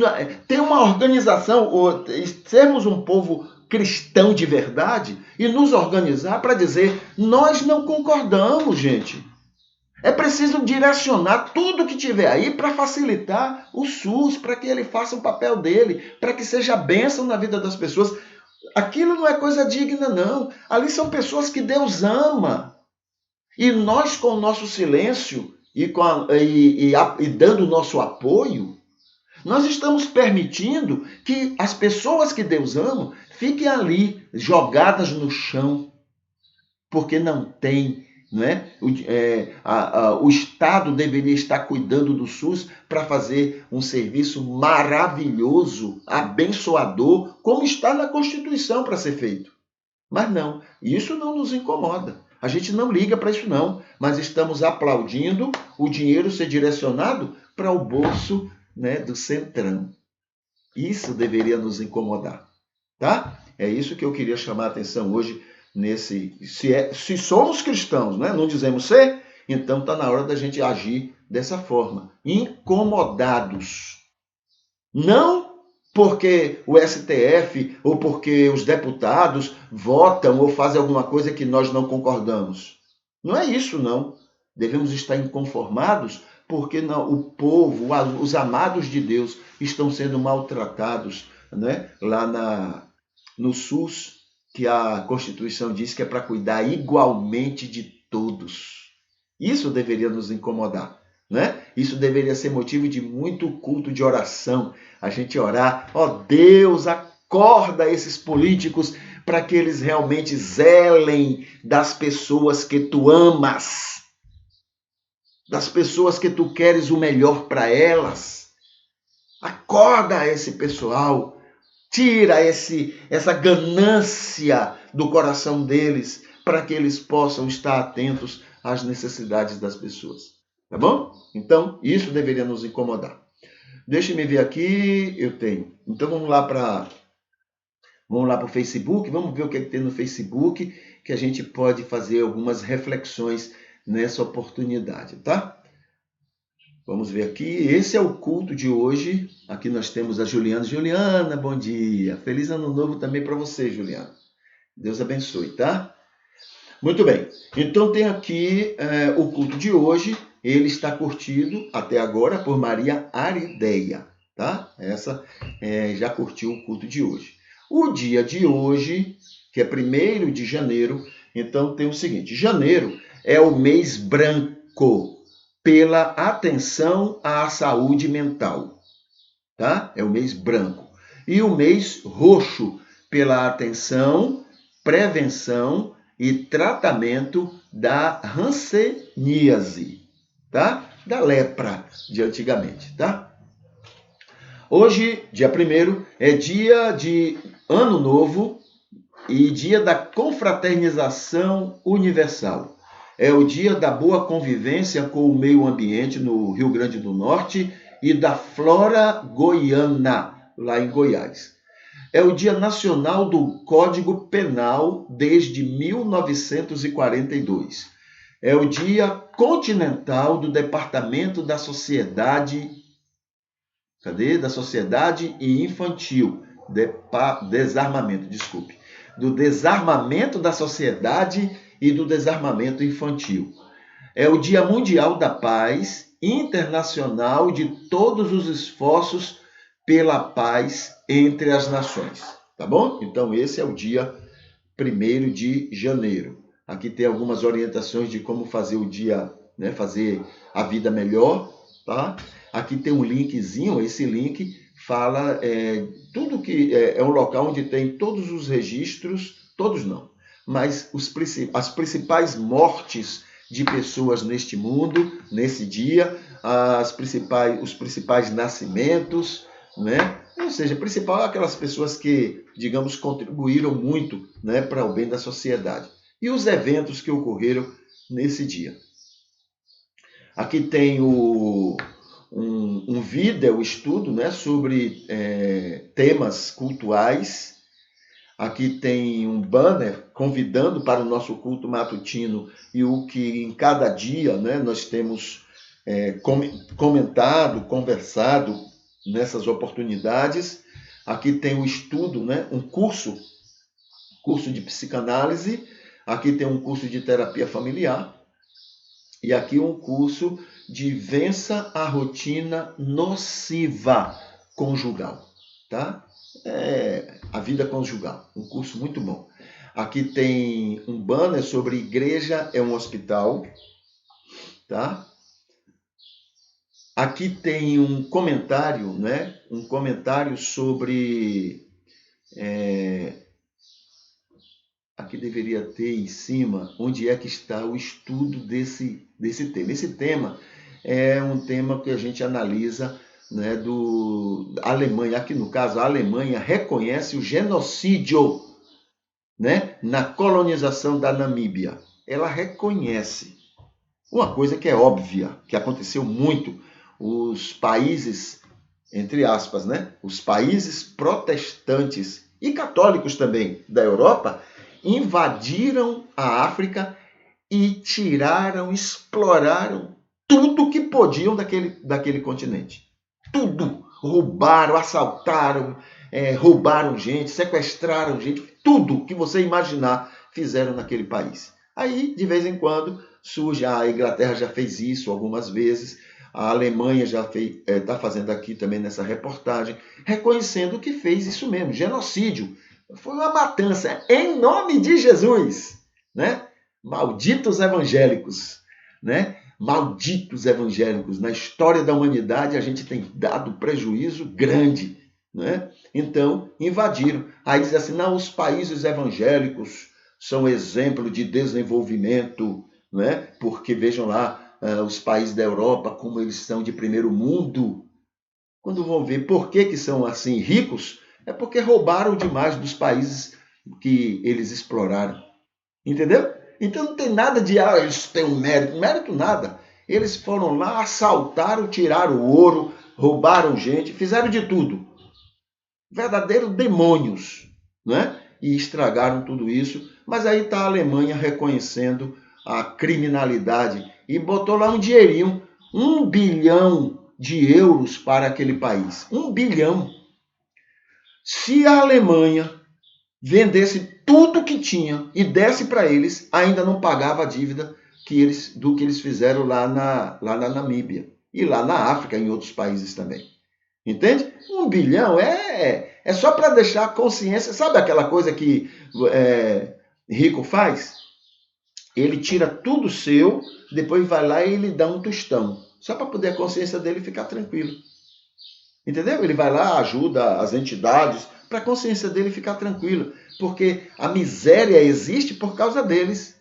ter uma organização, ou sermos um povo cristão de verdade e nos organizar para dizer, nós não concordamos, gente. É preciso direcionar tudo que tiver aí para facilitar o SUS, para que ele faça o papel dele, para que seja bênção na vida das pessoas. Aquilo não é coisa digna, não. Ali são pessoas que Deus ama. E nós, com o nosso silêncio e dando o nosso apoio, nós estamos permitindo que as pessoas que Deus ama fiquem ali, jogadas no chão, porque não tem. O Estado deveria estar cuidando do SUS para fazer um serviço maravilhoso, abençoador, como está na Constituição para ser feito. Mas não, isso não nos incomoda. A gente não liga para isso não, mas estamos aplaudindo o dinheiro ser direcionado para o bolso, do Centrão. Isso deveria nos incomodar, tá? É isso que eu queria chamar a atenção hoje. Se somos cristãos, não dizemos ser, então está na hora da gente agir dessa forma, incomodados. Não porque o STF ou porque os deputados votam ou fazem alguma coisa que nós não concordamos. Não é isso, não. Devemos estar inconformados porque o povo, os amados de Deus, estão sendo maltratados, lá no SUS, que a Constituição diz que é para cuidar igualmente de todos. Isso deveria nos incomodar, Isso deveria ser motivo de muito culto de oração. A gente orar, Deus, acorda esses políticos para que eles realmente zelem das pessoas que tu amas, das pessoas que tu queres o melhor para elas. Acorda esse pessoal. Tira essa ganância do coração deles para que eles possam estar atentos às necessidades das pessoas. Tá bom? Então, isso deveria nos incomodar. Deixa-me ver aqui, eu tenho. Então, vamos lá para o Facebook, vamos ver o que tem no Facebook, que a gente pode fazer algumas reflexões nessa oportunidade, tá? Vamos ver aqui. Esse é o culto de hoje. Aqui nós temos a Juliana. Juliana, bom dia. Feliz ano novo também para você, Juliana. Deus abençoe, tá? Muito bem. Então tem aqui o culto de hoje. Ele está curtido até agora por Maria Arideia, tá? Essa já curtiu o culto de hoje. O dia de hoje, que é 1º de janeiro, então tem o seguinte: janeiro é o mês branco pela atenção à saúde mental, tá? É o mês branco. E o mês roxo pela atenção, prevenção e tratamento da hanseníase, tá? Da lepra de antigamente, tá? Hoje, dia 1º, é dia de Ano Novo e dia da confraternização universal. É o dia da boa convivência com o meio ambiente no Rio Grande do Norte e da flora goiana, lá em Goiás. É o Dia Nacional do Código Penal desde 1942. É o Dia Continental do Departamento da Sociedade. Da Sociedade e Infantil. Desarmamento, desculpe. Do desarmamento da sociedade e do desarmamento infantil. É o Dia Mundial da Paz, internacional de todos os esforços pela paz entre as nações. Tá bom? Então, esse é o dia 1º de janeiro. Aqui tem algumas orientações de como fazer o dia, né, fazer a vida melhor, tá? Aqui tem um linkzinho, esse link fala tudo que é um local onde tem todos os registros, todos não, mas as principais mortes de pessoas neste mundo, nesse dia, os principais nascimentos, né? Ou seja, principal aquelas pessoas que, digamos, contribuíram muito, né, para o bem da sociedade. E os eventos que ocorreram nesse dia. Aqui tem um vídeo estudo, né, sobre temas cultuais. Aqui tem um banner convidando para o nosso culto matutino e o que em cada dia, né, nós temos comentado, conversado nessas oportunidades. Aqui tem o estudo, né, um curso de psicanálise. Aqui tem um curso de terapia familiar. E aqui um curso de vença a rotina nociva conjugal, tá? A vida conjugal, um curso muito bom. Aqui tem um banner sobre igreja é um hospital, tá? Aqui tem um comentário, né? Um comentário sobre aqui deveria ter em cima onde é que está o estudo desse tema. Esse tema é um tema que a gente analisa, né, da Alemanha. Aqui no caso, a Alemanha reconhece o genocídio, né, na colonização da Namíbia. Ela reconhece uma coisa que é óbvia, que aconteceu muito. Os países, entre aspas, né, os países protestantes e católicos também da Europa invadiram a África e tiraram, exploraram tudo que podiam daquele continente. Tudo. Roubaram, assaltaram, roubaram gente, sequestraram gente, tudo que você imaginar fizeram naquele país. Aí, de vez em quando, surge, a Inglaterra já fez isso algumas vezes, a Alemanha já está fazendo aqui também nessa reportagem, reconhecendo que fez isso mesmo, genocídio. Foi uma matança em nome de Jesus, né? Malditos evangélicos, né? Malditos evangélicos. Na história da humanidade a gente tem dado prejuízo grande, né? Então, invadiram. Aí diz assim, não, os países evangélicos são exemplo de desenvolvimento, né? Porque vejam lá, os países da Europa, como eles são de primeiro mundo. Quando vão ver por que são assim ricos, é porque roubaram demais dos países que eles exploraram. Entendeu? Então não tem nada de, eles têm um mérito. Mérito nada. Eles foram lá, assaltaram, tiraram ouro, roubaram gente, fizeram de tudo. Verdadeiros demônios, né? E estragaram tudo isso. Mas aí está a Alemanha reconhecendo a criminalidade e botou lá um dinheirinho 1 bilhão de euros para aquele país. 1 bilhão. Se a Alemanha vendesse tudo que tinha e desse para eles, ainda não pagava a dívida do que eles fizeram lá na Namíbia. E lá na África, em outros países também. Entende? 1 bilhão é só para deixar a consciência. Sabe aquela coisa que rico faz? Ele tira tudo seu, depois vai lá e ele dá um tostão. Só para poder a consciência dele ficar tranquilo. Entendeu? Ele vai lá, ajuda as entidades, para a consciência dele ficar tranquila. Porque a miséria existe por causa deles.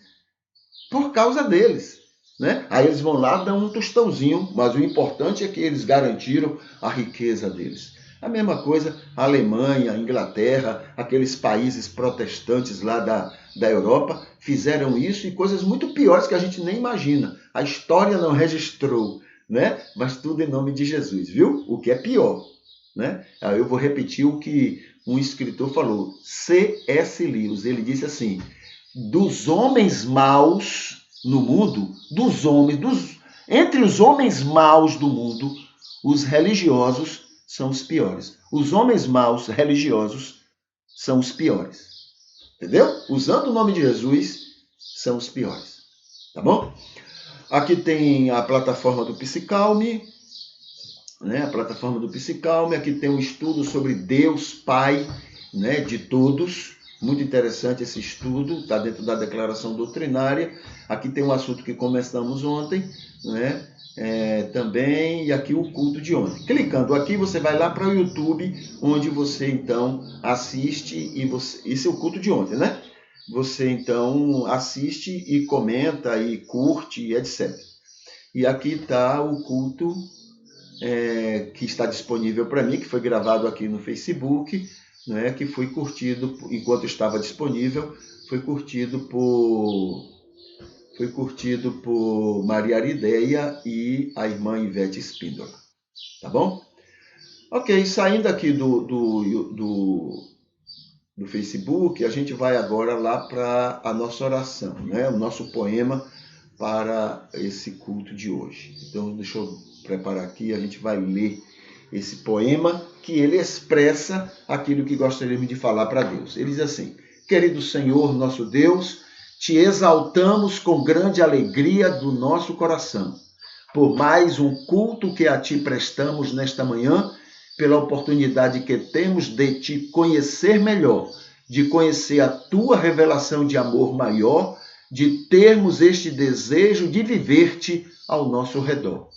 Por causa deles. Né? Aí eles vão lá, dão um tostãozinho, mas o importante é que eles garantiram a riqueza deles. A mesma coisa, a Alemanha, a Inglaterra, aqueles países protestantes lá da Europa, fizeram isso e coisas muito piores que a gente nem imagina. A história não registrou, né? Mas tudo em nome de Jesus, viu? O que é pior. Né? Aí eu vou repetir o que um escritor falou, C.S. Lewis. Ele disse assim, dos homens maus no mundo, entre os homens maus do mundo, os religiosos são os piores. Os homens maus religiosos são os piores. Entendeu? Usando o nome de Jesus, são os piores. Tá bom? Aqui tem a plataforma do Psicalme, né? A plataforma do Psicalme. Aqui tem um estudo sobre Deus Pai, né? De todos. Muito interessante esse estudo, está dentro da declaração doutrinária. Aqui tem um assunto que começamos ontem, né? Também, e aqui o culto de ontem. Clicando aqui, você vai lá para o YouTube, onde você então assiste, esse é o culto de ontem, né? Você então assiste e comenta e curte, etc. E aqui está o culto que está disponível para mim, que foi gravado aqui no Facebook, né, que foi curtido, enquanto estava disponível, foi curtido por Maria Arideia e a irmã Ivete Espíndola. Tá bom? Ok, saindo aqui do Facebook, a gente vai agora lá para a nossa oração, né, o nosso poema para esse culto de hoje. Então, deixa eu preparar aqui, a gente vai ler esse poema que ele expressa aquilo que gostaríamos de falar para Deus. Ele diz assim, querido Senhor, nosso Deus, te exaltamos com grande alegria do nosso coração, por mais um culto que a ti prestamos nesta manhã, pela oportunidade que temos de te conhecer melhor, de conhecer a tua revelação de amor maior, de termos este desejo de viver-te ao nosso redor.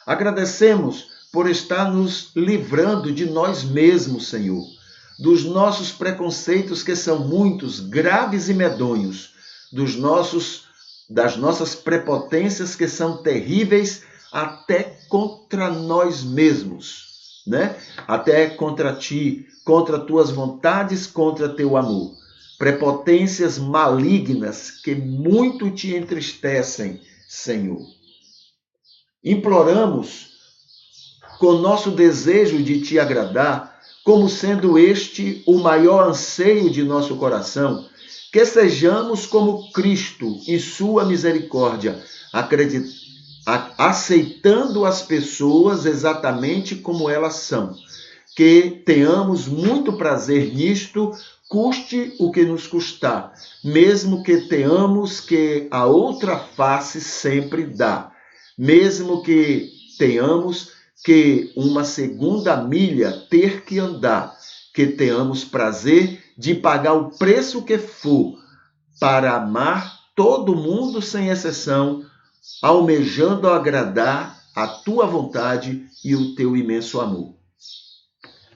Agradecemos por estar nos livrando de nós mesmos, Senhor, dos nossos preconceitos que são muitos, graves e medonhos, das nossas prepotências que são terríveis até contra nós mesmos, né? Até contra ti, contra tuas vontades, contra teu amor. Prepotências malignas que muito te entristecem, Senhor. Imploramos, com nosso desejo de te agradar, como sendo este o maior anseio de nosso coração, que sejamos como Cristo e sua misericórdia, aceitando as pessoas exatamente como elas são, que tenhamos muito prazer nisto, custe o que nos custar, mesmo que tenhamos que a outra face sempre dá, mesmo que tenhamos que uma segunda milha ter que andar, que tenhamos prazer de pagar o preço que for para amar todo mundo sem exceção, almejando agradar a tua vontade e o teu imenso amor.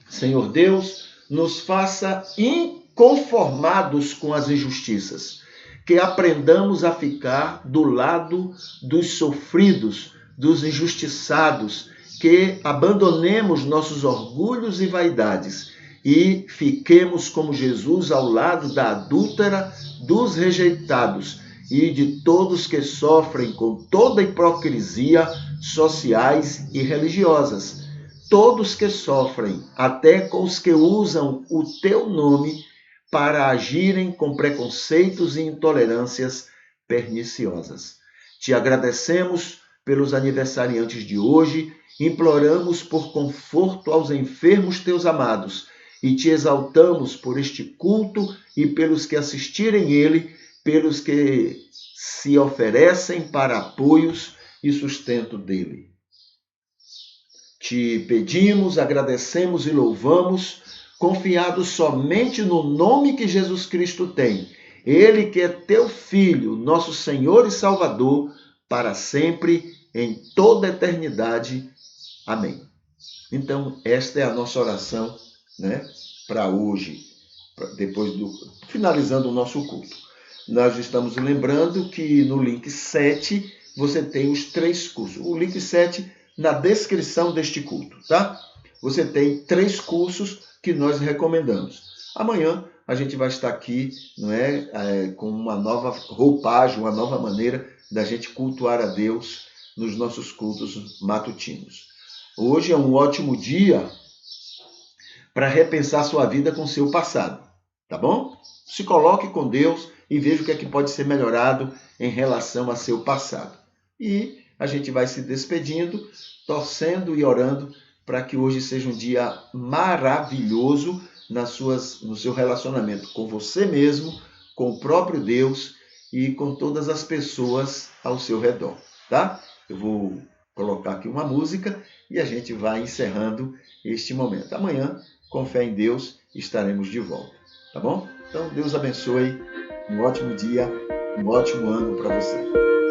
Senhor Deus, nos faça inconformados com as injustiças, que aprendamos a ficar do lado dos sofridos, dos injustiçados, que abandonemos nossos orgulhos e vaidades e fiquemos como Jesus ao lado da adúltera, dos rejeitados e de todos que sofrem com toda hipocrisia sociais e religiosas. Todos que sofrem, até com os que usam o teu nome para agirem com preconceitos e intolerâncias perniciosas. Te agradecemos pelos aniversariantes de hoje, imploramos por conforto aos enfermos teus amados e te exaltamos por este culto e pelos que assistirem ele, pelos que se oferecem para apoios e sustento dele. Te pedimos, agradecemos e louvamos, confiados somente no nome que Jesus Cristo tem. Ele que é teu Filho, nosso Senhor e Salvador, para sempre, em toda a eternidade. Amém. Então, esta é a nossa oração, né, para hoje, finalizando o nosso culto. Nós estamos lembrando que no link 7 você tem os 3 cursos. O link 7 na descrição deste culto, tá? Você tem 3 cursos que nós recomendamos. Amanhã a gente vai estar aqui, não é, com uma nova roupagem, uma nova maneira da gente cultuar a Deus nos nossos cultos matutinos. Hoje é um ótimo dia para repensar sua vida com seu passado, tá bom? Se coloque com Deus e veja o que é que pode ser melhorado em relação a seu passado. E a gente vai se despedindo, torcendo e orando para que hoje seja um dia maravilhoso no seu relacionamento com você mesmo, com o próprio Deus e com todas as pessoas ao seu redor, tá? Eu vou colocar aqui uma música e a gente vai encerrando este momento. Amanhã, com fé em Deus, estaremos de volta, tá bom? Então, Deus abençoe, um ótimo dia, um ótimo ano para você.